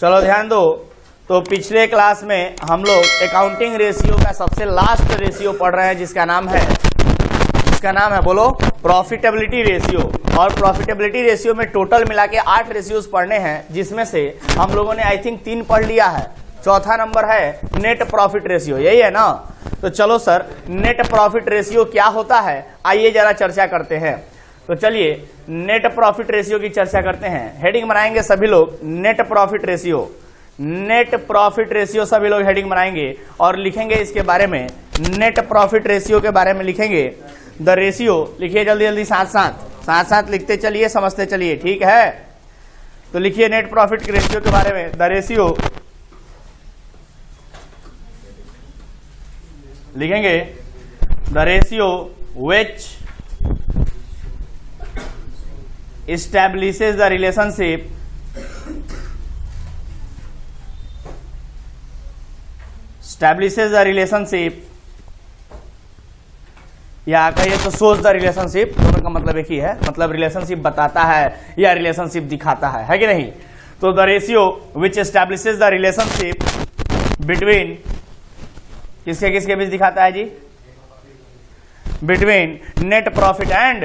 चलो ध्यान दो। तो पिछले क्लास में हम लोग अकाउंटिंग रेशियो का सबसे लास्ट रेशियो पढ़ रहे हैं जिसका नाम है बोलो प्रॉफिटेबिलिटी रेशियो। और प्रॉफिटेबिलिटी रेशियो में टोटल मिला के 8 रेशियोज पढ़ने हैं, जिसमें से हम लोगों ने आई थिंक 3 पढ़ लिया है। चौथा नंबर है नेट प्रॉफिट रेशियो, यही है ना। तो चलो सर, नेट प्रॉफिट रेशियो क्या होता है आइए जरा चर्चा करते हैं। तो चलिए नेट प्रॉफिट रेशियो की चर्चा करते हैं। हेडिंग बनाएंगे सभी लोग net profit ratio. Net profit ratio सभी लोग हेडिंग बनाएंगे और लिखेंगे इसके बारे में। नेट प्रॉफिट रेशियो के बारे में लिखेंगे। द रेशियो लिखिए जल्दी जल्दी, साथ साथ लिखते चलिए, समझते चलिए, ठीक है। तो लिखिए नेट प्रॉफिट रेशियो के बारे में। द रेशियो लिखेंगे the ratio which establishes the relationship या कहिए तो shows the relationship, दोनों का मतलब एक ही है, मतलब रिलेशनशिप बताता है या रिलेशनशिप दिखाता है कि नहीं। तो the ratio which establishes the relationship between किसके किसके बीच दिखाता है जी, between net profit and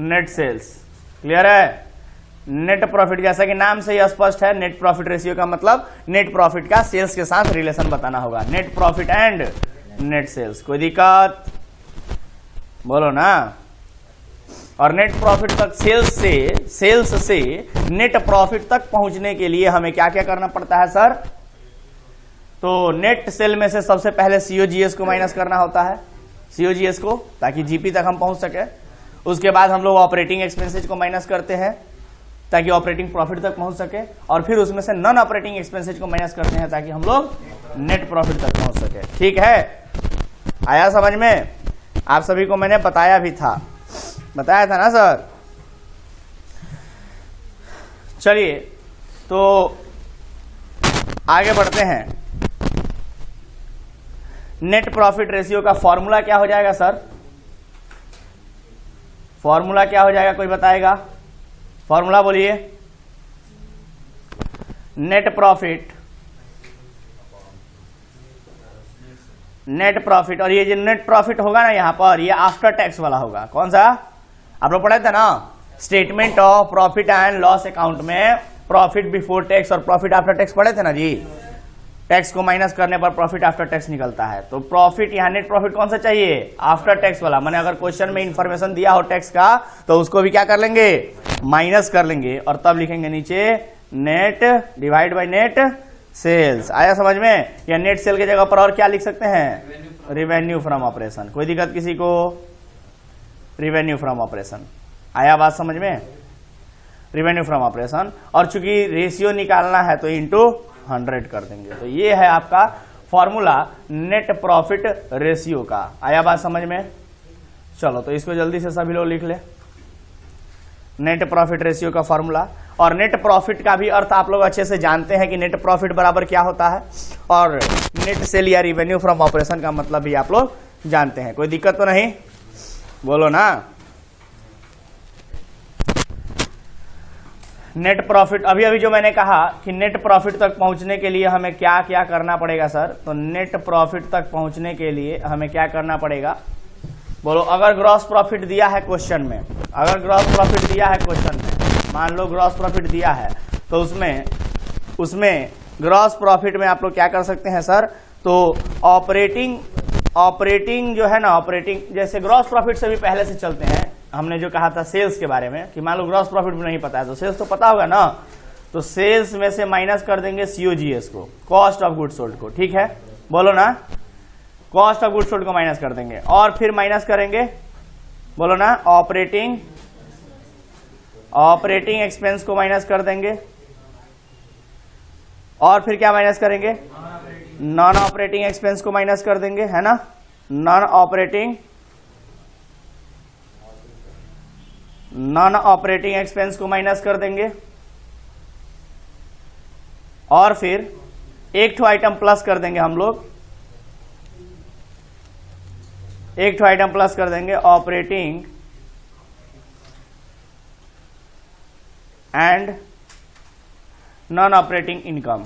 net sales. Clear है। नेट प्रॉफिट जैसा कि नाम से ही स्पष्ट है, नेट प्रॉफिट रेशियो का मतलब नेट प्रॉफिट का सेल्स के साथ रिलेशन बताना होगा। Net profit and net sales, कोई दिक्कत बोलो ना। और नेट प्रॉफिट तक सेल्स से नेट प्रॉफिट तक पहुंचने के लिए हमें क्या क्या करना पड़ता है सर। तो नेट सेल में से सबसे पहले सीओजीएस को माइनस करना होता है, सीओजीएस को, ताकि जीपी तक हम पहुंच सके। उसके बाद हम लोग ऑपरेटिंग एक्सपेंसेज को माइनस करते हैं ताकि ऑपरेटिंग प्रॉफिट तक पहुंच सके। और फिर उसमें से नॉन ऑपरेटिंग एक्सपेंसेज को माइनस करते हैं ताकि हम लोग नेट प्रॉफिट तक पहुंच सके। ठीक है, आया समझ में। आप सभी को मैंने बताया था ना सर। चलिए तो आगे बढ़ते हैं। नेट प्रॉफिट रेशियो का फॉर्मूला क्या हो जाएगा सर, फॉर्मूला क्या हो जाएगा, कोई बताएगा। फॉर्मूला बोलिए। नेट प्रॉफिट और ये जो नेट प्रॉफिट होगा ना यहाँ पर, ये आफ्टर टैक्स वाला होगा। कौन सा, आप लोग पढ़े थे ना, statement of profit and loss account में प्रॉफिट बिफोर टैक्स और प्रॉफिट आफ्टर टैक्स पढ़े थे ना जी। टैक्स को माइनस करने पर प्रॉफिट आफ्टर टैक्स निकलता है। तो प्रॉफिट यहाँ नेट प्रॉफिट कौन सा चाहिए, आफ्टर टैक्स वाला। मैंने अगर क्वेश्चन में इंफॉर्मेशन दिया हो टैक्स का तो उसको भी क्या कर लेंगे, माइनस कर लेंगे और तब लिखेंगे नीचे net divide by net sales. आया समझ में। या नेट सेल की जगह पर और क्या लिख सकते हैं, रिवेन्यू फ्रॉम ऑपरेशन। कोई दिक्कत किसी को, रिवेन्यू फ्रॉम ऑपरेशन। आया बात समझ में, रिवेन्यू फ्रॉम ऑपरेशन। और चूंकि रेशियो निकालना है तो इंटू 100 कर देंगे। तो ये है आपका फॉर्मूला नेट प्रॉफिट रेशियो का। आया बात समझ में। चलो तो इसको जल्दी से सभी लोग लिख ले, नेट प्रॉफिट रेशियो का फॉर्मूला। और नेट प्रॉफिट का भी अर्थ आप लोग अच्छे से जानते हैं कि नेट प्रॉफिट बराबर क्या होता है, और नेट सेल या रिवेन्यू फ्रॉम ऑपरेशन का मतलब भी आप लोग जानते हैं। कोई दिक्कत तो नहीं, बोलो ना। नेट प्रॉफिट, अभी जो मैंने कहा कि नेट प्रॉफिट तक पहुंचने के लिए हमें क्या क्या करना पड़ेगा सर। तो नेट प्रॉफिट तक पहुंचने के लिए हमें क्या करना पड़ेगा, बोलो। अगर ग्रॉस प्रॉफिट दिया है क्वेश्चन में, अगर ग्रॉस प्रॉफिट दिया है क्वेश्चन में, मान लो ग्रॉस प्रॉफिट दिया है, तो उसमें ग्रॉस प्रॉफिट में आप लोग क्या कर सकते हैं सर। तो ऑपरेटिंग जो है ना, ऑपरेटिंग जैसे ग्रॉस प्रॉफिट से भी पहले से चलते हैं। हमने जो कहा था सेल्स के बारे में कि मान लो ग्रॉस प्रॉफिट भी नहीं पता है तो सेल्स तो पता होगा ना। तो सेल्स में से माइनस कर देंगे सीओजीएस को, कॉस्ट ऑफ गुड्स सोल्ड को। ठीक है, बोलो ना, कॉस्ट ऑफ गुड्स सोल्ड को माइनस कर देंगे। और फिर माइनस करेंगे, बोलो ना, ऑपरेटिंग एक्सपेंस को माइनस कर देंगे। और फिर क्या माइनस करेंगे, नॉन ऑपरेटिंग एक्सपेंस को माइनस कर देंगे, है ना। नॉन ऑपरेटिंग एक्सपेंस को माइनस कर देंगे। और फिर एक ठो आइटम प्लस कर देंगे हम लोग, एक ठो आइटम प्लस कर देंगे, operating and non operating income.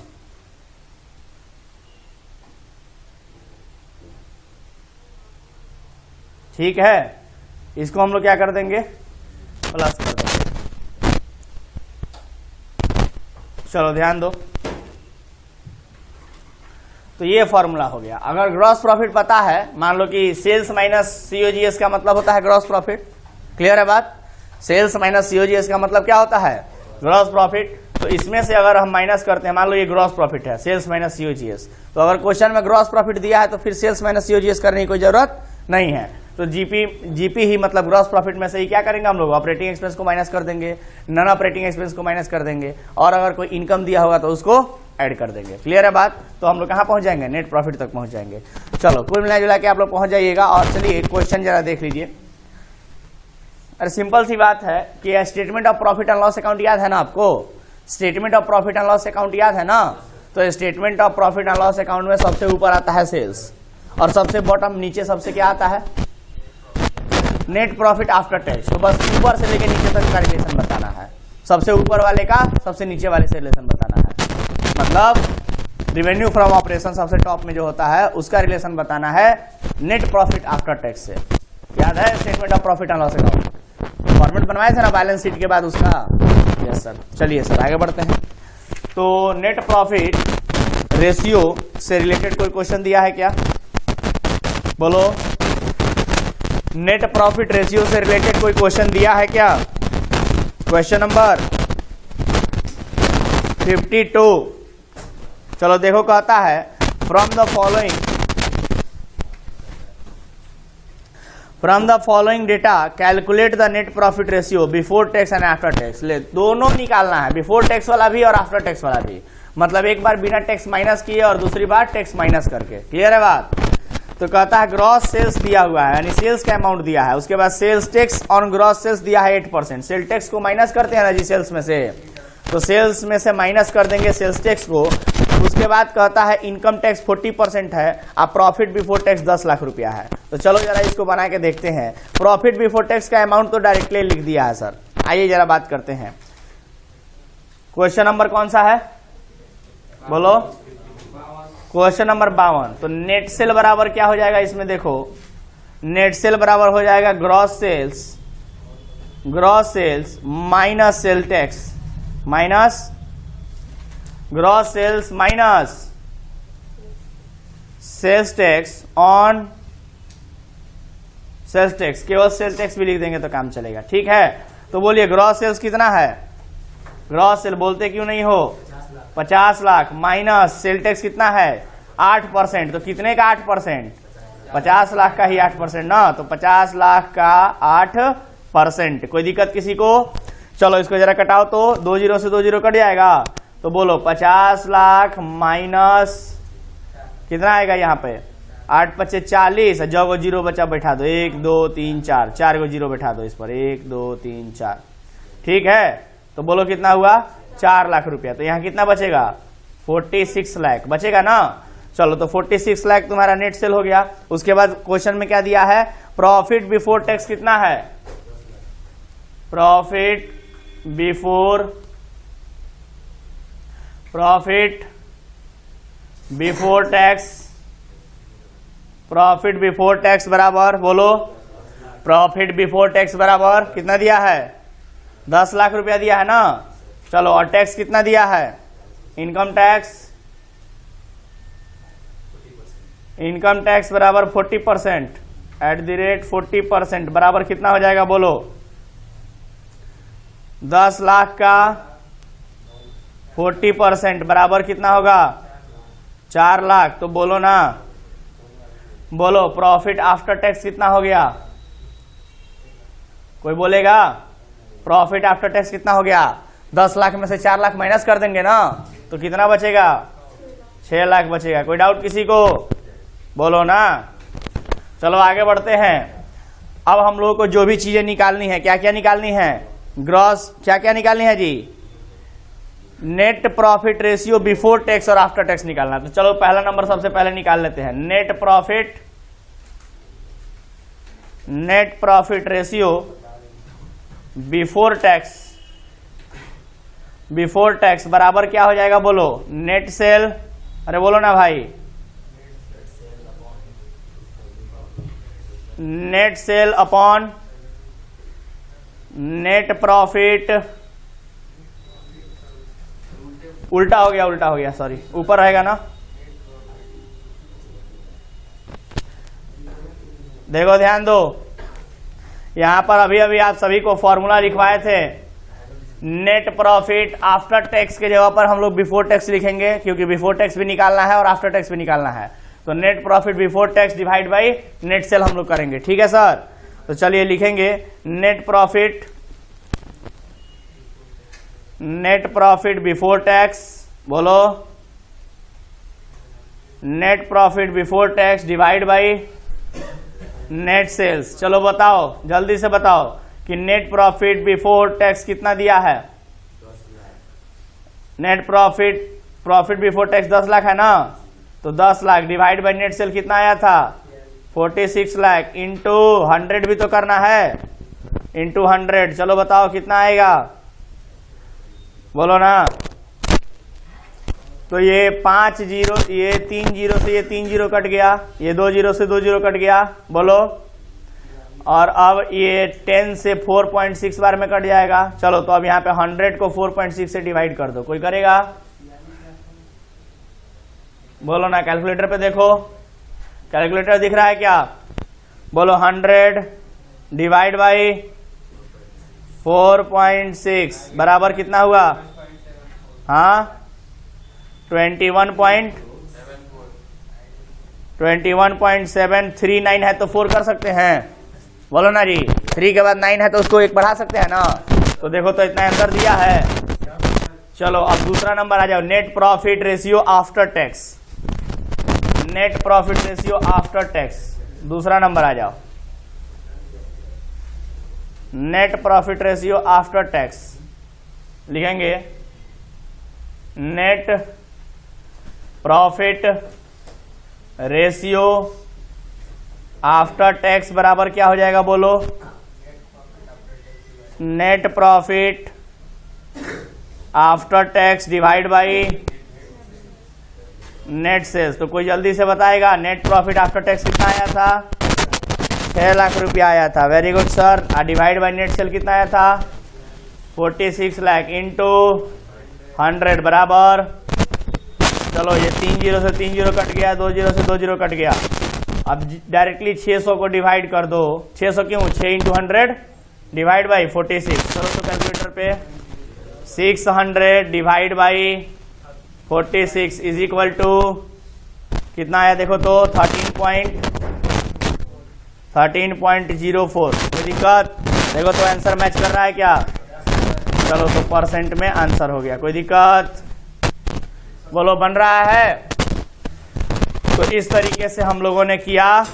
ठीक है, इसको हम लोग क्या कर देंगे, प्लस कर देंगे। चलो ध्यान दो, तो ये फॉर्मूला हो गया। अगर ग्रॉस प्रॉफिट पता है, मान लो कि सेल्स माइनस सीओजीएस का मतलब होता है ग्रॉस प्रॉफिट। क्लियर है बात? सेल्स माइनस सीओजीएस का मतलब क्या होता है, ग्रॉस प्रॉफिट। तो इसमें से अगर हम माइनस करते हैं, मान लो ये ग्रॉस प्रॉफिट है, सेल्स माइनस सीओजीएस, तो अगर क्वेश्चन में ग्रॉस प्रॉफिट दिया है तो फिर सेल्स माइनस सीओजीएस करने की कोई जरूरत नहीं है। तो जीपी ही मतलब ग्रॉस प्रॉफिट में से ही क्या करेंगे हम लोग, ऑपरेटिंग एक्सपेंस को माइनस कर देंगे, नॉन ऑपरेटिंग एक्सपेंस को माइनस कर देंगे, और अगर कोई इनकम दिया होगा तो उसको ऐड कर देंगे। क्लियर है बात? तो हम लोग कहाँ पहुंच जाएंगे, नेट प्रॉफिट तक पहुंच जाएंगे। चलो कुल मिला जुला के आप लोग पहुंच जाइएगा। और चलिए एक क्वेश्चन जरा देख लीजिए। अरे सिंपल सी बात है कि statement of profit and loss account याद है ना आपको, statement of profit and loss account याद है ना। तो statement of profit and loss account में सबसे ऊपर आता है सेल्स, और सबसे बॉटम नीचे सबसे क्या आता है, नेट प्रॉफिट आफ्टर टैक्स। तो बस ऊपर से लेके नीचे तक का रिलेशन बताना है, सबसे ऊपर वाले का सबसे नीचे वाले से रिलेशन बताना है। मतलब रिवेन्यू फ्रॉम ऑपरेशन सबसे टॉप में जो होता है उसका रिलेशन बताना है नेट प्रॉफिट आफ्टर टैक्स से। याद है statement of profit and loss account, format बनवाए थे ना बैलेंस शीट के बाद उसका। यस सर, चलिए सर आगे बढ़ते हैं। तो नेट प्रॉफिट रेशियो से रिलेटेड कोई क्वेश्चन दिया है क्या, बोलो। नेट प्रॉफिट रेशियो से रिलेटेड कोई क्वेश्चन दिया है क्या? Question number 52। चलो देखो, कहता है from the following data calculate the net profit ratio before tax and after tax. ले दोनों निकालना है, बिफोर टैक्स वाला भी और आफ्टर टैक्स वाला भी। मतलब एक बार बिना टैक्स माइनस किए और दूसरी बार टैक्स माइनस करके। क्लियर है बात? तो कहता है ग्रॉस सेल्स दिया हुआ है, यानी सेल्स का अमाउंट दिया है, उसके बाद sales tax on gross sales दिया है 8%। सेल टैक्स को माइनस करते हैं ना जी सेल्स में से, तो सेल्स में से माइनस कर देंगे सेल्स टैक्स को। उसके बाद कहता है इनकम टैक्स 40% है, अब प्रॉफिट बिफोर टैक्स 10 लाख रुपया है। तो चलो जरा इसको बना के देखते हैं। प्रॉफिट बिफोर टैक्स का अमाउंट तो डायरेक्टली लिख दिया है सर, आइए जरा बात करते हैं। क्वेश्चन नंबर कौन सा है, बोलो। Question number 52। तो नेट सेल बराबर क्या हो जाएगा इसमें, देखो नेट सेल बराबर हो जाएगा gross sales minus sale tax, minus gross sales minus sales tax on sales tax. केवल सेल्स टैक्स भी लिख देंगे तो काम चलेगा। ठीक है, तो बोलिए ग्रॉस सेल्स कितना है, ग्रॉस सेल बोलते क्यों नहीं हो, 50 लाख माइनस सेल टैक्स कितना है 8%। तो कितने का 8%, 50 लाख का ही 8% ना, तो 50 लाख का 8%। कोई दिक्कत किसी को? चलो इसको जरा कटाओ तो 2 जीरो से 2 जीरो कट जाएगा। तो बोलो 50 लाख माइनस कितना आएगा यहाँ पे, 8 × 5 = 40। जो को जीरो बचा बैठा दो, 1 2 3 4, 4 को जीरो बैठा दो इस पर, 1 2 3 4। ठीक है, तो बोलो कितना हुआ, 4 लाख रुपया। तो यहाँ कितना बचेगा, 46 लाख बचेगा ना। चलो तो 46 लाख तुम्हारा नेट सेल हो गया। उसके बाद क्वेश्चन में क्या दिया है, प्रॉफिट बिफोर टैक्स कितना है, प्रॉफिट बिफोर टैक्स बराबर, बोलो प्रॉफिट बिफोर टैक्स बराबर कितना दिया है, 10 लाख रुपया दिया है ना। चलो और टैक्स कितना दिया है, इनकम टैक्स बराबर 40%, @40% बराबर कितना हो जाएगा, बोलो 10 लाख का 40% बराबर कितना होगा, 4 लाख। तो बोलो ना, बोलो प्रॉफिट आफ्टर टैक्स कितना हो गया, कोई बोलेगा प्रॉफिट आफ्टर टैक्स कितना हो गया। 10 लाख में से 4 लाख माइनस कर देंगे ना, तो कितना बचेगा, 6 लाख बचेगा। कोई डाउट किसी को, बोलो ना। चलो आगे बढ़ते हैं। अब हम लोगों को जो भी चीजें निकालनी है, क्या क्या निकालनी है, ग्रॉस क्या क्या निकालनी है जी, net profit ratio before tax और आफ्टर टैक्स निकालना। तो चलो पहला नंबर सबसे पहले निकाल लेते हैं, net profit ratio before before tax बराबर क्या हो जाएगा बोलो, नेट सेल, अरे बोलो ना भाई, net cell upon net profit, उल्टा हो गया सॉरी, ऊपर रहेगा ना, देखो ध्यान दो, यहां पर अभी अभी आप सभी को फॉर्मूला लिखवाए थे, नेट प्रॉफिट आफ्टर टैक्स के जगह पर हम लोग बिफोर टैक्स लिखेंगे, क्योंकि बिफोर टैक्स भी निकालना है और आफ्टर टैक्स भी निकालना है, तो net profit before tax divide by net sale हम लोग करेंगे, ठीक है सर। तो चलिए लिखेंगे नेट प्रॉफिट बिफोर टैक्स, बोलो net profit before tax divide by net sales. चलो बताओ, जल्दी से बताओ कि नेट प्रॉफिट बिफोर टैक्स कितना दिया है, net profit before tax 10 lakh है ना, तो 10 lakh divide by net cell कितना आया था 46 लाख, इंटू 100 भी तो करना है, इंटू 100, चलो बताओ कितना आएगा, बोलो ना। तो ये 5 जीरो, ये 3 जीरो से ये 3 जीरो कट गया, ये 2 जीरो से 2 जीरो कट गया, बोलो, और अब ये 10 से 4.6 बार में कट जाएगा। चलो तो अब यहाँ पे 100 को 4.6 से डिवाइड कर दो, कोई करेगा, बोलो ना, कैलकुलेटर पे देखो, कैलकुलेटर दिख रहा है क्या, बोलो 100 डिवाइड बाई 4.6 बराबर कितना हुआ, हाँ 21.739 है तो 4 कर सकते हैं, बोलो ना जी, 3 के बाद 9 है तो उसको 1 बढ़ा सकते हैं ना, तो देखो तो इतना आंसर दिया है। चलो अब दूसरा नंबर आ जाओ, net profit ratio after tax, net profit ratio after tax, दूसरा नंबर आ जाओ, net profit ratio after tax लिखेंगे, net profit ratio after tax बराबर क्या हो जाएगा बोलो, net profit after tax divide by net sales. तो कोई जल्दी से बताएगा नेट प्रॉफिट आफ्टर टैक्स कितना आया था, 6 लाख रुपया आया था, very good sir. Divide by net cell कितना आया था 46 लाख, इंटू 100 बराबर, चलो ये 3 जीरो से 3 जीरो कट गया, 2 जीरो से 2 जीरो कट गया, अब डायरेक्टली 600 को डिवाइड कर दो, 600 क्यों, 6 इंटू 100 डिवाइड बाई 46, चलो तो कैलकुलेटर पे 600 divide by 46 is equal to कितना आया देखो तो 13.04, कोई दिक्कत, देखो तो आंसर मैच कर रहा है क्या, चलो तो परसेंट में आंसर हो गया, कोई दिक्कत, बोलो बन रहा है। तो इस तरीके से हम लोगों ने किया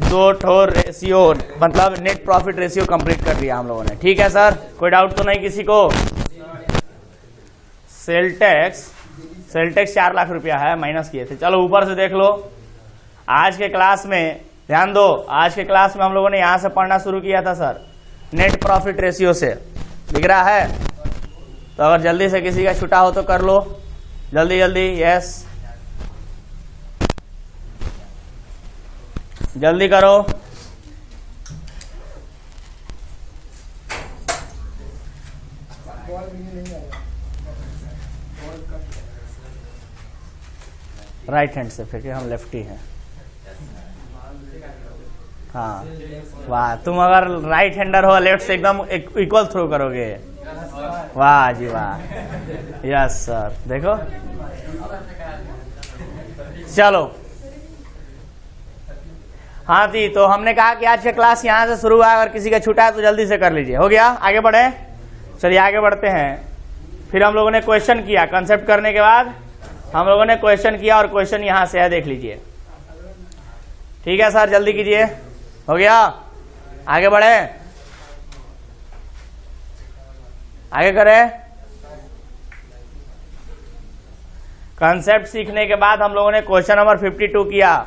2 ठो रेशियो, मतलब नेट प्रॉफिट रेशियो कंप्लीट कर दिया हम लोगों ने, ठीक है सर, कोई डाउट तो नहीं किसी को। सेल टैक्स 4 लाख रुपया है, माइनस किए थे, चलो ऊपर से देख लो। आज के क्लास में ध्यान दो, आज के क्लास में हम लोगों ने यहां से पढ़ना शुरू किया था सर, नेट प्रॉफिट रेशियो से, दिख रहा है, तो अगर जल्दी से किसी का छुटा हो तो कर लो, जल्दी जल्दी, यस जल्दी करो। राइट हैंड से फिर हम लेफ्टी हैं, हाँ वाह, तुम अगर राइट हैंडर हो लेफ्ट से एकदम इक्वल थ्रो करोगे, वाह जी वाह, यस सर, देखो चलो, हाँ जी, तो हमने कहा कि आज का क्लास यहाँ से शुरू हुआ, अगर किसी का छूटा है तो जल्दी से कर लीजिए, हो गया, आगे बढ़े, चलिए आगे बढ़ते हैं। फिर हम लोगों ने क्वेश्चन किया, कंसेप्ट करने के बाद हम लोगों ने क्वेश्चन किया, और क्वेश्चन यहाँ से है, देख लीजिए, ठीक है सर, जल्दी कीजिए, हो गया, आगे बढ़े, आगे करें। कंसेप्ट सीखने के बाद हम लोगों ने क्वेश्चन नंबर 52 किया,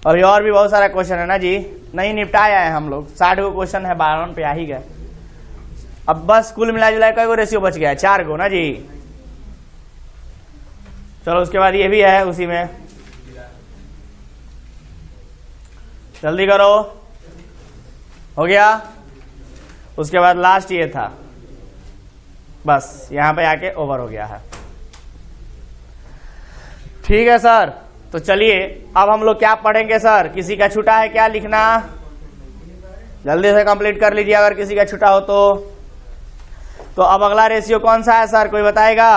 और भी बहुत सारा क्वेश्चन है ना जी, नहीं निपटाया है हम लोग, 60 गो क्वेश्चन है, 12 पे आ ही गए, अब बस कुल मिला जुला कई गो रेशियो बच गया है, 4 गो ना जी, चलो उसके बाद ये भी है उसी में, जल्दी करो, हो गया। उसके बाद लास्ट ये था, बस यहां पे आके ओवर हो गया है। ठीक है सर, तो चलिए अब हम लोग क्या पढ़ेंगे सर, किसी का छूटा है क्या लिखना, जल्दी से कंप्लीट कर लीजिए अगर किसी का छूटा हो तो अब अगला रेशियो कौन सा है सर, कोई बताएगा?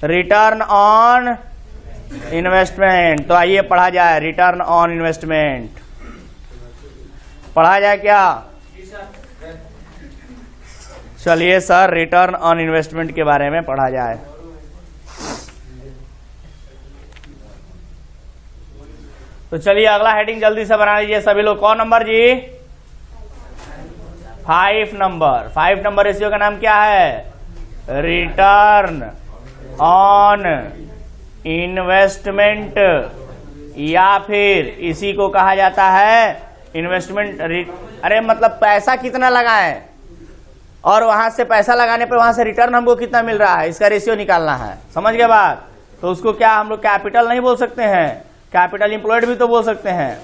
Return on investment. तो आइए पढ़ा जाए, रिटर्न ऑन इन्वेस्टमेंट पढ़ा जाए क्या? चलिए सर रिटर्न ऑन इन्वेस्टमेंट के बारे में पढ़ा जाए। तो चलिए अगला हेडिंग जल्दी से बना लीजिए सभी लोग। कौन नंबर जी? 5 नंबर। 5 नंबर रेशियो का नाम क्या है? रिटर्न ऑन इन्वेस्टमेंट, या फिर इसी को कहा जाता है इन्वेस्टमेंट। अरे मतलब पैसा कितना लगाएं और वहां से पैसा लगाने पर वहां से रिटर्न हमको कितना मिल रहा है, इसका रेशियो निकालना है। समझ गए बात? तो उसको क्या हम लोग कैपिटल नहीं बोल सकते हैं, कैपिटल एम्प्लॉयड भी तो बोल सकते हैं।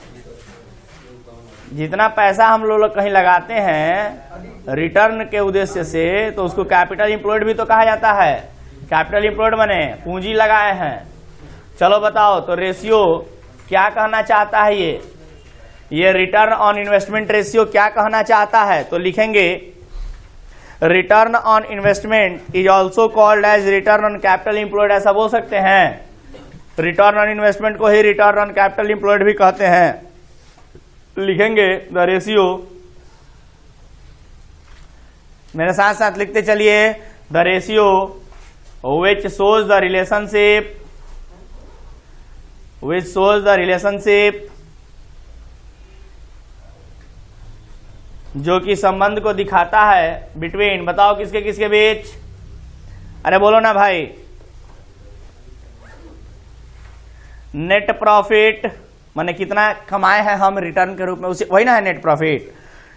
जितना पैसा हम लोग कहीं लगाते हैं रिटर्न के उद्देश्य से, तो उसको कैपिटल एम्प्लॉयड भी तो कहा जाता है। कैपिटल एम्प्लॉयड माने पूंजी लगाए हैं। चलो बताओ तो रेशियो क्या कहना चाहता है ये रिटर्न ऑन इन्वेस्टमेंट रेशियो क्या कहना चाहता है? तो लिखेंगे return on investment is also called as return on capital employed, ऐसा बोल सकते हैं। रिटर्न ऑन इन्वेस्टमेंट को ही रिटर्न ऑन कैपिटल एम्प्लॉयड भी कहते हैं। लिखेंगे द रेशियो, मेरे साथ साथ लिखते चलिए, the ratio which shows the relationship जो कि संबंध को दिखाता है बिटवीन, बताओ किसके किसके बीच? अरे बोलो ना भाई। नेट प्रॉफिट माने कितना कमाए हैं हम रिटर्न के रूप में, उसे वही ना है नेट प्रॉफिट।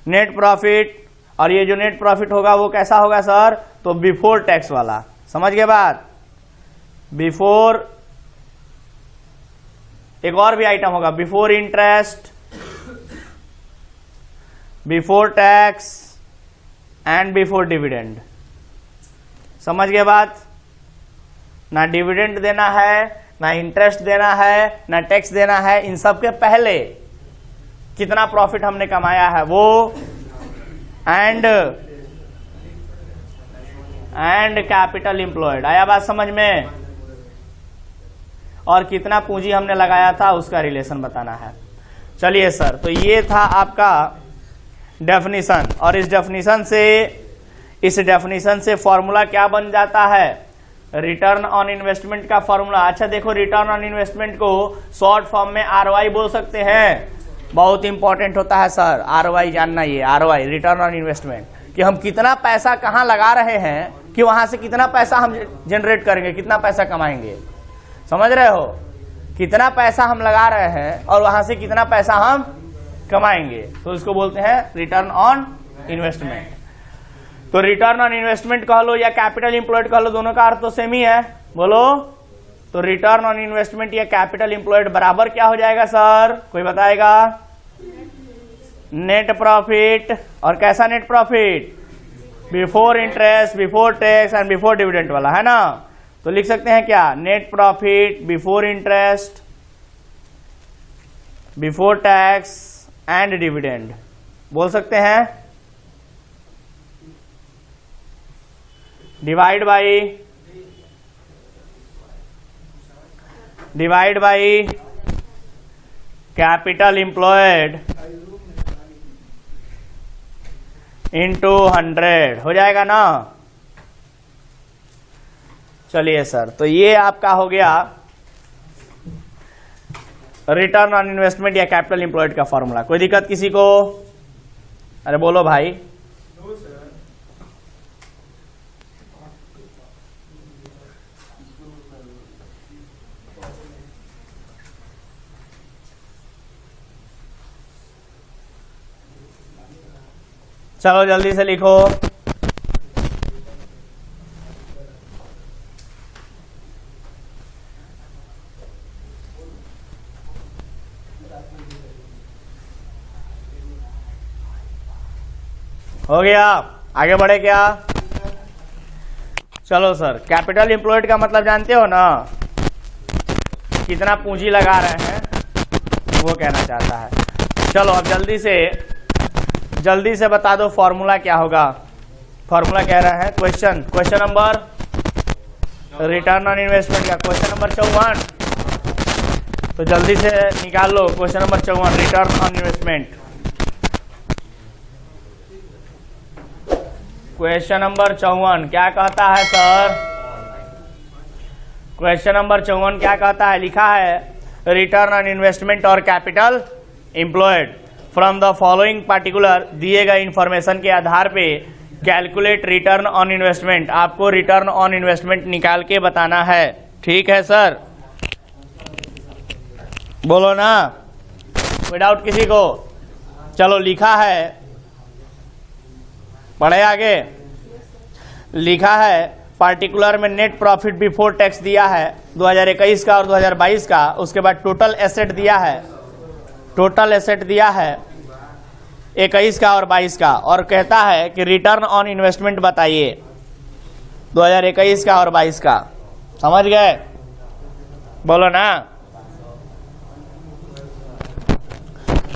नेट प्रॉफिट, और ये जो नेट प्रॉफिट होगा वो कैसा होगा सर? तो बिफोर टैक्स वाला। समझ गए बात? बिफोर, एक और भी आइटम होगा, before interest, before tax and before dividend. समझ गए बात? ना डिविडेंड देना है, ना इंटरेस्ट देना है, ना टैक्स देना है, इन सब के पहले कितना प्रॉफिट हमने कमाया है वो, एंड कैपिटल एम्प्लॉयड। आया बात समझ में? और कितना पूंजी हमने लगाया था उसका रिलेशन बताना है। चलिए सर, तो ये था आपका डेफिनेशन, और इस डेफिनेशन से फॉर्मूला क्या बन जाता है? रिटर्न ऑन इन्वेस्टमेंट का फॉर्मूला। अच्छा देखो, रिटर्न ऑन इन्वेस्टमेंट को शॉर्ट फॉर्म में ROI बोल सकते हैं। बहुत इंपॉर्टेंट होता है सर ROI जानना, ये ROI रिटर्न ऑन इन्वेस्टमेंट, कि हम कितना पैसा कहाँ लगा रहे हैं कि वहां से कितना पैसा हम जनरेट करेंगे, कितना पैसा कमाएंगे। समझ रहे हो? कितना पैसा हम लगा रहे हैं और वहां से कितना पैसा हम कमाएंगे, तो इसको बोलते हैं रिटर्न ऑन इन्वेस्टमेंट। तो रिटर्न ऑन इन्वेस्टमेंट कह लो या कैपिटल एम्प्लॉयड कह लो, दोनों का अर्थ तो सेम ही है। बोलो तो रिटर्न ऑन इन्वेस्टमेंट या कैपिटल एम्प्लॉयड बराबर क्या हो जाएगा सर, कोई बताएगा? Net profit. और कैसा net profit? Before interest, before tax and before dividend वाला, है ना? तो लिख सकते हैं क्या? Net profit before interest, before tax and dividend बोल सकते हैं। Divide by capital employed into 100 हो जाएगा ना? चलिए सर, तो ये आपका हो गया रिटर्न ऑन इन्वेस्टमेंट या कैपिटल एम्प्लॉयड का फॉर्मूला। कोई दिक्कत किसी को? अरे बोलो भाई। चलो जल्दी से लिखो। हो गया, आगे बढ़े क्या? चलो सर, कैपिटल एम्प्लॉयड का मतलब जानते हो ना, कितना पूंजी लगा रहे हैं वो कहना चाहता है। चलो अब जल्दी से बता दो फॉर्मूला क्या होगा। फॉर्मूला कह रहे हैं question number return on investment का क्वेश्चन नंबर 54, तो जल्दी से निकाल लो। Question number 54 return on investment. Question number 54 क्या कहता है सर? क्वेश्चन नंबर 54 क्या कहता है? लिखा है रिटर्न ऑन इन्वेस्टमेंट और capital employed from the following particular, दिए गए इंफॉर्मेशन के आधार पे कैलकुलेट रिटर्न ऑन इन्वेस्टमेंट। आपको रिटर्न ऑन इन्वेस्टमेंट निकाल के बताना है, ठीक है सर? बोलो ना, कोई डाउट किसी को? चलो लिखा है, पढ़े आगे। लिखा है पार्टिकुलर में नेट प्रॉफिट बिफोर टैक्स दिया है 2021 का और 2022 का। उसके बाद टोटल एसेट दिया है, टोटल एसेट दिया है 21 का और 22 का, और कहता है कि रिटर्न ऑन इन्वेस्टमेंट बताइए 2021 का और 22 का। समझ गए? बोलो ना,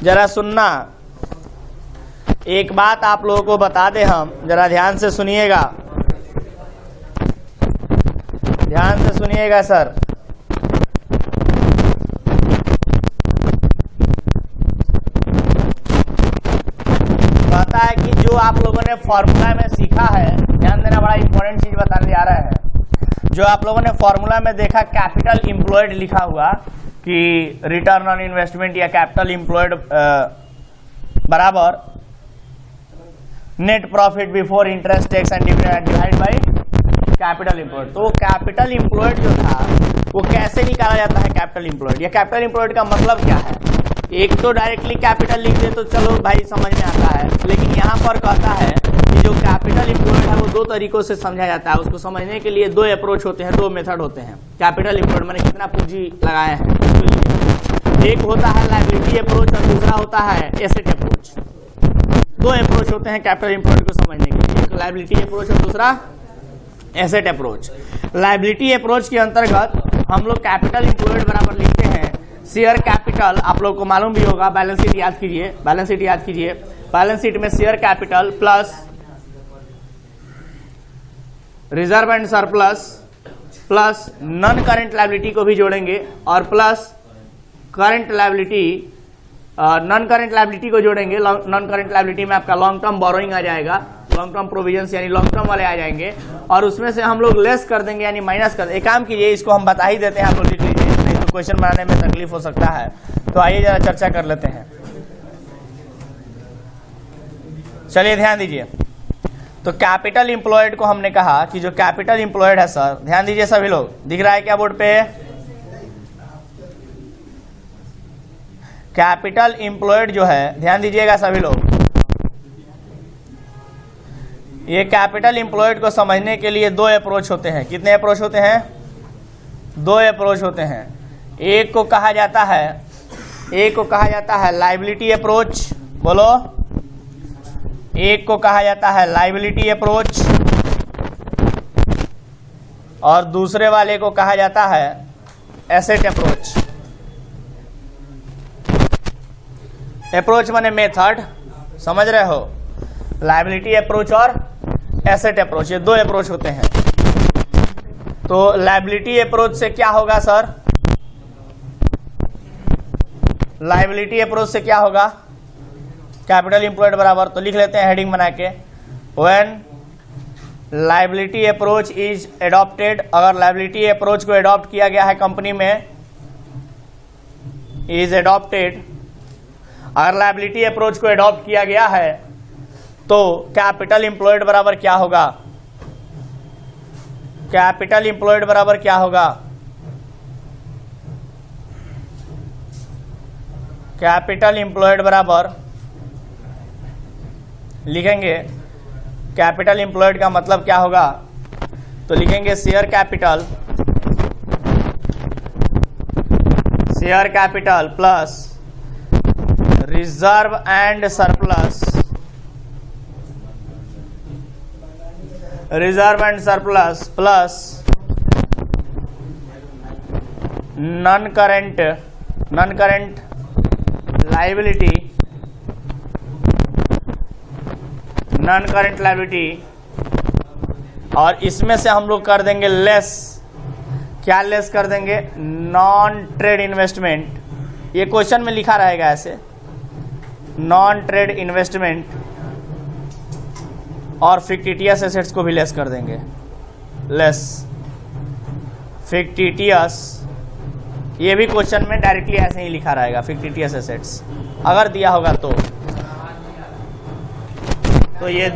जरा सुनना। एक बात आप लोगों को बता दे, हम जरा ध्यान से सुनिएगा, ध्यान से सुनिएगा सर। कहता है कि जो आप लोगों ने फॉर्मूला में सीखा है, ध्यान देना, बड़ा इंपॉर्टेंट चीज बताने जा रहा है। जो आप लोगों ने फॉर्मूला में देखा कैपिटल एम्प्लॉयड लिखा हुआ कि रिटर्न ऑन इन्वेस्टमेंट या कैपिटल एम्प्लॉयड बराबर net profit before interest tax and divide by capital employed. तो कैपिटल एम्प्लॉयड जो था वो कैसे निकाला जाता है कैपिटल एम्प्लॉयड, या कैपिटल एम्प्लॉयड का मतलब क्या है? एक तो डायरेक्टली कैपिटल लिख दे तो चलो भाई समझ में आता है, लेकिन यहाँ पर कहता है कि जो कैपिटल एम्प्लॉयड है वो दो तरीकों से समझा जाता है। उसको समझने के लिए दो अप्रोच होते हैं, दो मेथड होते हैं। कैपिटल एम्प्लॉयड माने कितना पूंजी लगाए हैं उसके लिए। एक होता है लायबिलिटी अप्रोच और दूसरा होता है एसेट अप्रोच। दो अप्रोच होते हैं कैपिटल एम्प्लॉयड को समझने के लिए, एक लायबिलिटी अप्रोच और दूसरा एसेट अप्रोच। लायबिलिटी अप्रोच के अंतर्गत हम लोग कैपिटल एम्प्लॉयड बराबर लिखते हैं शेयर कैपिटल। आप लोग को मालूम भी होगा, बैलेंस शीट याद कीजिए, बैलेंस शीट याद कीजिए। बैलेंस शीट में share capital plus reserve and surplus plus non current liability को भी जोड़ेंगे और plus current liability, non current liability को जोड़ेंगे। नॉन करेंट लायबिलिटी में आपका लॉन्ग टर्म बोरोइंग आ जाएगा, लॉन्ग टर्म प्रोविजंस यानी लॉन्ग टर्म वाले आ जाएंगे, और उसमें से हम लोग लेस कर देंगे यानी माइनस कर देंगे। एक काम कीजिए, इसको हम बता ही देते हैं, आप लोग लिख लीजिए, नहीं तो क्वेश्चन बनाने में तकलीफ हो सकता है। तो आइए जरा चर्चा कर लेते हैं। चलिए ध्यान दीजिए। तो कैपिटल एम्प्लॉयड को हमने कहा कि जो कैपिटल एम्प्लॉयड है सर, ध्यान दीजिए सभी लोग, दिख रहा है क्या बोर्ड पे? कैपिटल एम्प्लॉयड जो है, ध्यान दीजिएगा सभी लोग, ये कैपिटल एम्प्लॉयड को समझने के लिए दो अप्रोच होते हैं। कितने अप्रोच होते हैं? दो अप्रोच होते हैं। एक को कहा जाता है लायबिलिटी अप्रोच, बोलो। एक को कहा जाता है लायबिलिटी अप्रोच और दूसरे वाले को कहा जाता है एसेट अप्रोच। अप्रोच माने मेथड, समझ रहे हो? लायबिलिटी अप्रोच और एसेट अप्रोच, ये दो अप्रोच होते हैं। तो लायबिलिटी अप्रोच से क्या होगा सर? लायबिलिटी अप्रोच से क्या होगा? कैपिटल एम्प्लॉयड बराबर, तो लिख लेते हैं हेडिंग बना के, when liability approach is adopted. अगर लायबिलिटी अप्रोच को एडॉप्ट किया गया है कंपनी में, इज एडॉप्टेड, अगर लायबिलिटी अप्रोच को एडॉप्ट किया गया है तो कैपिटल एम्प्लॉयड बराबर क्या होगा? कैपिटल एम्प्लॉयड बराबर क्या होगा? कैपिटल एम्प्लॉयड बराबर लिखेंगे, कैपिटल एम्प्लॉयड का मतलब क्या होगा? तो लिखेंगे share capital plus reserve and surplus, reserve and surplus plus non current liability, non current liability, और इसमें से हम लोग कर देंगे लेस, क्या लेस कर देंगे, नॉन ट्रेड इन्वेस्टमेंट। ये क्वेश्चन में लिखा रहेगा ऐसे, नॉन ट्रेड इन्वेस्टमेंट, और फिक्टिटियस एसेट्स को भी लेस कर देंगे, लेस फिक्टिटियस। ये भी क्वेश्चन में डायरेक्टली ऐसे ही लिखा रहेगा, फिक्टिटियस एसेट्स अगर दिया होगा तो ये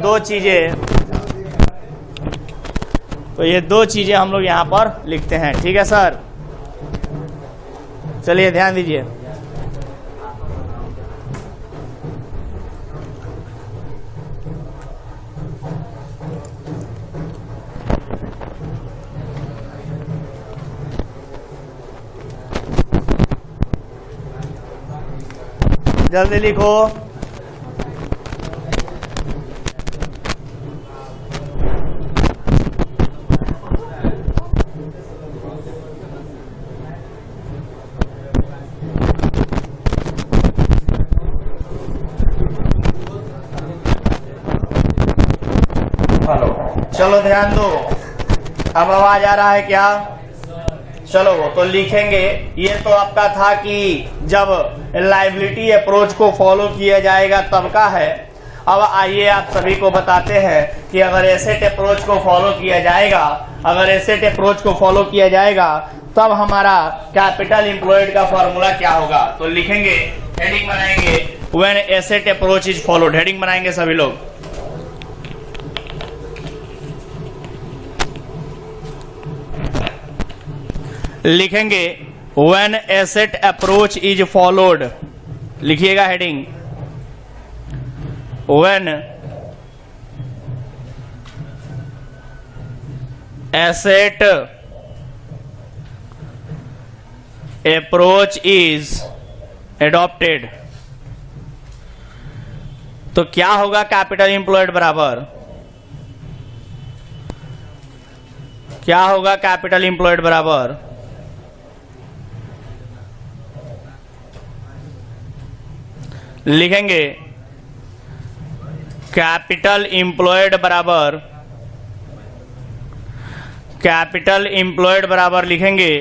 दो चीजें हम लोग यहां पर लिखते हैं। ठीक है सर, चलिए ध्यान दीजिए। जल्दी लिखो। चलो ध्यान दो, अब आवाज आ रहा है क्या? चलो तो लिखेंगे, ये तो आपका था कि जब लायबिलिटी अप्रोच को फॉलो किया जाएगा तब का है। अब आइए आप सभी को बताते हैं कि अगर एसेट अप्रोच को फॉलो किया जाएगा, अगर एसेट अप्रोच को फॉलो किया जाएगा तब हमारा कैपिटल एम्प्लॉयड का फॉर्मूला क्या होगा। तो लिखेंगे, हेडिंग बनाएंगे, when asset approach is followed, heading बनाएंगे सभी लोग। लिखेंगे when asset approach is followed, लिखिएगा heading, when asset approach is adopted. तो क्या होगा कैपिटल एम्प्लॉयड बराबर, क्या होगा कैपिटल एम्प्लॉयड बराबर, लिखेंगे कैपिटल एम्प्लॉयड बराबर, कैपिटल एम्प्लॉयड बराबर लिखेंगे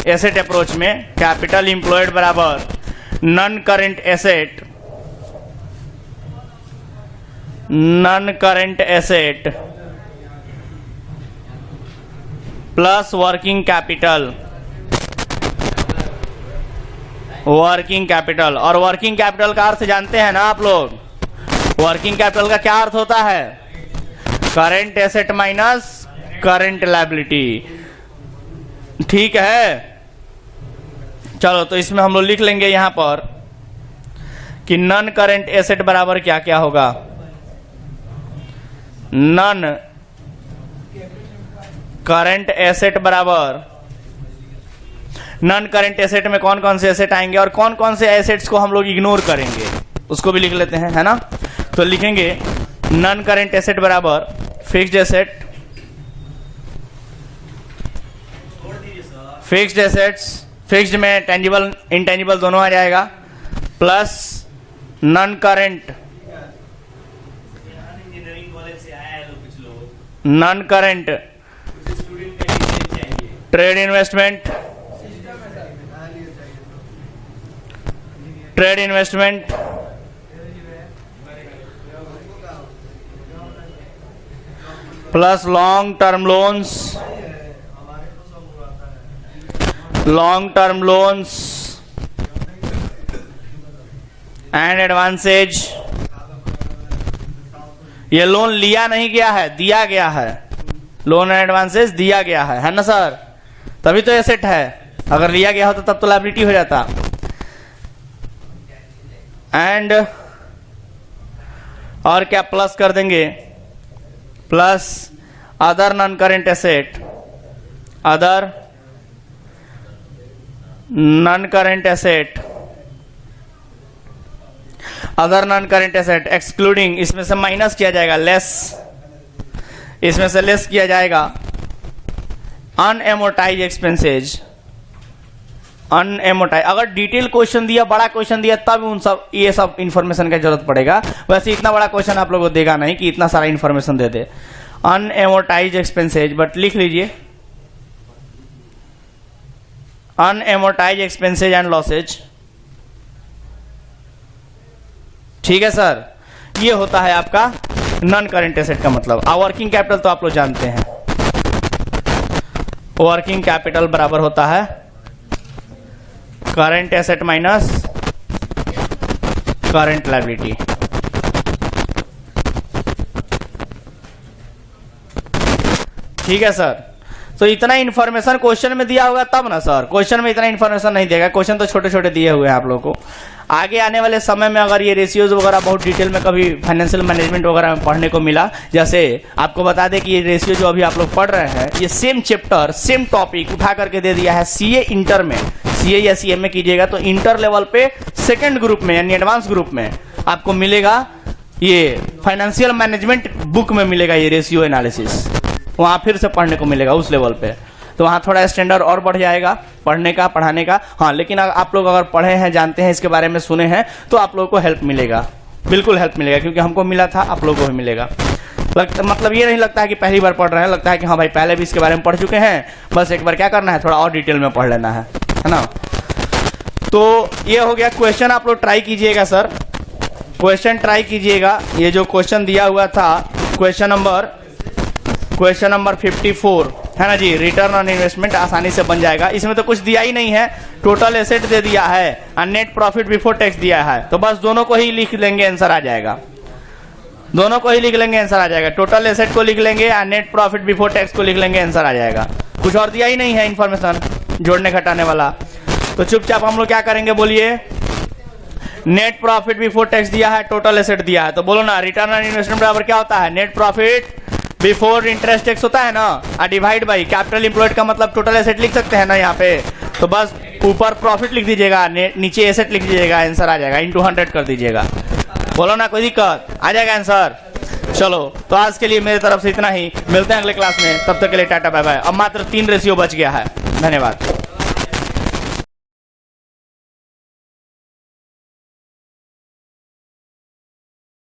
एसेट अप्रोच में, कैपिटल एम्प्लॉयड बराबर non current asset, non current asset plus working capital, working capital. और वर्किंग कैपिटल का अर्थ जानते हैं ना आप लोग, वर्किंग कैपिटल का क्या अर्थ होता है, current asset minus current liability. ठीक है, चलो तो इसमें हम लोग लिख लेंगे यहां पर कि नॉन करंट एसेट बराबर क्या क्या होगा, नॉन करंट एसेट बराबर, नॉन करंट एसेट में कौन कौन से एसेट आएंगे और कौन कौन से एसेट्स को हम लोग इग्नोर करेंगे उसको भी लिख लेते हैं, है ना। तो लिखेंगे नॉन करंट एसेट बराबर fixed asset, fixed assets, fixed में टेंजिबल इनटेंजिबल दोनों आ जाएगा, plus non current, non current trade investment, trade investment plus long term loans, long term loans and advances. ये लोन लिया नहीं गया है, दिया गया है, लोन एंड एडवांसेज दिया गया है ना सर, तभी तो एसेट है। अगर लिया गया होता तब तो लायबिलिटी हो जाता। एंड और क्या प्लस कर देंगे, plus other non current asset, other non current asset other non current asset excluding, इसमें से माइनस किया जाएगा, लेस, इसमें से लेस किया जाएगा अनएमोटाइज एक्सपेंसेज, अनएमोटाइज। अगर डिटेल क्वेश्चन दिया, बड़ा क्वेश्चन दिया, तब उन सब ये सब इंफॉर्मेशन का जरूरत पड़ेगा। वैसे इतना बड़ा क्वेश्चन आप लोगों को देगा नहीं कि इतना सारा information they they. अनएमोटाइज expenses, but लिख लीजिए अनएमोटाइज एक्सपेंसेज एंड लॉसेज। ठीक है सर, ये होता है आपका नॉन करेंट एसेट का मतलब। वर्किंग कैपिटल तो आप लोग जानते हैं, वर्किंग कैपिटल बराबर होता है current asset minus current liability. ठीक है सर, तो इतना इंफॉर्मेशन क्वेश्चन में दिया होगा तब ना सर, क्वेश्चन में इतना इंफॉर्मेशन नहीं देगा, क्वेश्चन तो छोटे छोटे दिए हुए हैं आप लोगों को। आगे आने वाले समय में अगर ये रेशियोज वगैरह बहुत डिटेल में कभी फाइनेंशियल मैनेजमेंट वगैरह में पढ़ने को मिला, जैसे आपको बता दें कि ये रेशियो जो अभी आप लोग पढ़ रहे हैं, ये सेम चैप्टर सेम टॉपिक उठा करके दे दिया है सीए इंटर में। सीए या सीएमए कीजिएगा तो इंटर लेवल पे सेकेंड ग्रुप में यानी एडवांस ग्रुप में आपको मिलेगा, ये फाइनेंशियल मैनेजमेंट बुक में मिलेगा ये रेशियो एनालिसिस, वहां फिर से पढ़ने को मिलेगा उस लेवल पे। तो वहाँ थोड़ा स्टैंडर्ड और बढ़ जाएगा पढ़ने का, पढ़ाने का। हाँ, लेकिन आप लोग अगर पढ़े हैं, जानते हैं, इसके बारे में सुने हैं, तो आप लोगों को हेल्प मिलेगा, बिल्कुल हेल्प मिलेगा, क्योंकि हमको मिला था, आप लोगों को भी मिलेगा। मतलब ये नहीं लगता है कि पहली बार पढ़ रहे हैं, लगता है कि हाँ भाई पहले भी इसके बारे में पढ़ चुके हैं, बस एक बार क्या करना है, थोड़ा और डिटेल में पढ़ लेना है ना। तो ये हो गया क्वेश्चन, आप लोग ट्राई कीजिएगा सर, क्वेश्चन ट्राई कीजिएगा। ये जो क्वेश्चन दिया हुआ था क्वेश्चन नंबर 54 है ना जी, रिटर्न ऑन इन्वेस्टमेंट आसानी से बन जाएगा। इसमें तो कुछ दिया ही नहीं है, टोटल एसेट दे दिया है और नेट प्रॉफिट बिफोर टैक्स दिया है, तो बस दोनों को ही लिख लेंगे, आंसर आ जाएगा। दोनों को ही लिख लेंगे, आंसर आ जाएगा। टोटल एसेट को लिख लेंगे और नेट प्रॉफिट बिफोर टैक्स को लिख लेंगे, आंसर आ जाएगा। कुछ और दिया ही नहीं है इंफॉर्मेशन जोड़ने घटाने वाला। तो चुपचाप हम लोग क्या करेंगे, बोलिए। नेट प्रॉफिट बिफोर टैक्स दिया है, टोटल एसेट दिया है, तो बोलो ना, रिटर्न ऑन इन्वेस्टमेंट बराबर क्या होता है, net profit before interest tax होता है ना, और डिवाइड बाई कैपिटल एम्प्लॉयड का मतलब टोटल एसेट लिख सकते हैं ना यहाँ पे। तो बस ऊपर प्रॉफिट लिख दीजिएगा, नीचे एसेट लिख दीजिएगा, आंसर आ जाएगा, इंटू 100 कर दीजिएगा। बोलो ना, कोई दिक्कत, आ जाएगा आंसर। चलो, तो आज के लिए मेरी तरफ से इतना ही, मिलते हैं अगले क्लास में, तब तक के लिए टाटा बाय बाय। अब मात्र 3 रेशियो बच गया है। धन्यवाद।